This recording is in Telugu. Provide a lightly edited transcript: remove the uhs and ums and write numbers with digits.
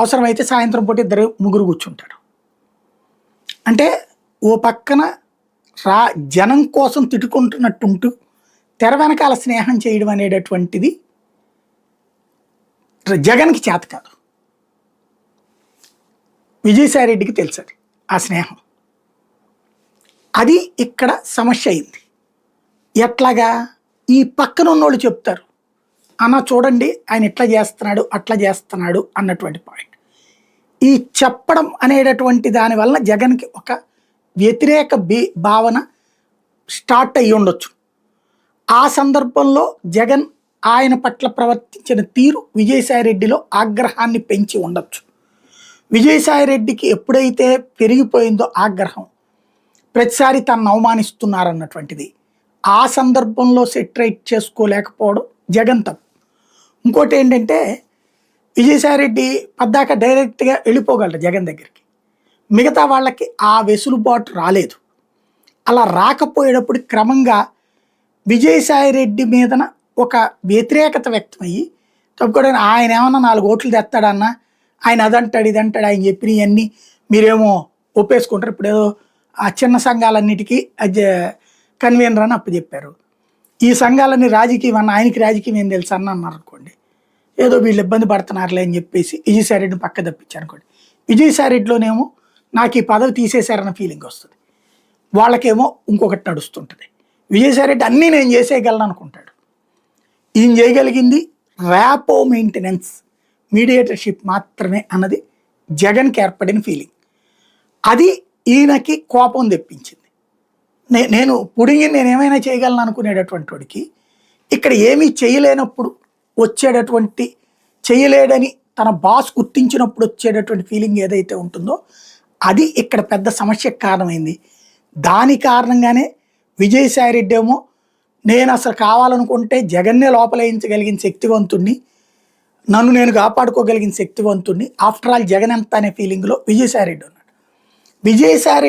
అవసరమైతే సాయంత్రం పూట ఇద్దరు ముగ్గురు కూర్చుంటారు. అంటే ఓ పక్కన జనం కోసం తిట్టుకుంటున్నట్టుంటూ తెర వెనకాల స్నేహం చేయడం అనేటటువంటిది జగన్కి చేత కాదు. విజయసాయిరెడ్డికి తెలుసు అది, ఆ స్నేహం. అది ఇక్కడ సమస్య అయింది. ఎట్లాగా ఈ పక్కన ఉన్నోళ్ళు చెప్తారు, అన్న చూడండి ఆయన ఇట్లా చేస్తున్నాడు అట్లా చేస్తున్నాడు అన్నటువంటి పాయింట్. ఈ చెప్పడం అనేటటువంటి దానివల్ల జగన్కి ఒక వ్యతిరేక భావన స్టార్ట్ అయ్యి ఉండొచ్చు. ఆ సందర్భంలో జగన్ ఆయన పట్ల ప్రవర్తించిన తీరు విజయసాయిరెడ్డిలో ఆగ్రహాన్ని పెంచి ఉండొచ్చు. విజయసాయిరెడ్డికి ఎప్పుడైతే పెరిగిపోయిందో ఆగ్రహం, ప్రతిసారి తనను అవమానిస్తున్నారన్నటువంటిది, ఆ సందర్భంలో సెటరైట్ చేసుకోలేకపోవడం జగన్ తప్పు. ఇంకోటి ఏంటంటే విజయసాయిరెడ్డి పద్దాక డైరెక్ట్గా వెళ్ళిపోగలరు జగన్ దగ్గరికి. మిగతా వాళ్ళకి ఆ వెసులుబాటు రాలేదు. అలా రాకపోయేటప్పుడు క్రమంగా విజయసాయిరెడ్డి మీదన ఒక వ్యతిరేకత వ్యక్తమయ్యి తప్పుకోవడం, ఆయన ఏమన్నా 4 ఓట్లు తెస్తాడన్న, ఆయన అదంటాడు ఇదంటాడు, ఆయన చెప్పినవన్నీ మీరేమో ఒప్పేసుకుంటారు. ఇప్పుడు ఏదో ఆ చిన్న సంఘాలన్నిటికీ కన్వీనర్ అని అప్పచెప్పారు. ఈ సంఘాలన్నీ రాజకీయం అన్న, ఆయనకి రాజకీయం ఏం తెలుసు అన్న అన్నారు అనుకోండి, ఏదో వీళ్ళు ఇబ్బంది పడుతున్నారులే అని చెప్పేసి విజయసాయిరెడ్డిని పక్క తప్పించారు అనుకోండి. విజయసాయిరెడ్డిలోనేమో నాకు ఈ పదవి తీసేశారన్న ఫీలింగ్ వస్తుంది, వాళ్ళకేమో ఇంకొకటి నడుస్తుంటుంది. విజయసాయిరెడ్డి అన్నీ నేను చేసేయగలను అనుకుంటాడు. ఈయన చేయగలిగింది ర్యాపో మెయింటెనెన్స్, మీడియేటర్షిప్ మాత్రమే అన్నది జగన్కి ఏర్పడిన ఫీలింగ్. అది ఈయనకి కోపం తెప్పించింది. నేను పుడింగి నేనేమైనా చేయగలను అనుకునేటటువంటి వాడికి ఇక్కడ ఏమీ చేయలేనప్పుడు వచ్చేటటువంటి, చేయలేడని తన బాస్ గుర్తించినప్పుడు వచ్చేటటువంటి ఫీలింగ్ ఏదైతే ఉంటుందో అది ఇక్కడ పెద్ద సమస్యకు కారణమైంది. దాని కారణంగానే విజయసాయిరెడ్డి ఏమో నేను అసలు కావాలనుకుంటే జగన్నే లోపలేయించగలిగిన శక్తివంతుణ్ణి, నన్ను నేను కాపాడుకోగలిగిన శక్తివంతుణ్ణి, ఆఫ్టర్ ఆల్ జగన్ ఎంత అనే ఫీలింగ్లో విజయసాయిరెడ్డి ఉన్నాడు. విజయసాయిరెడ్డి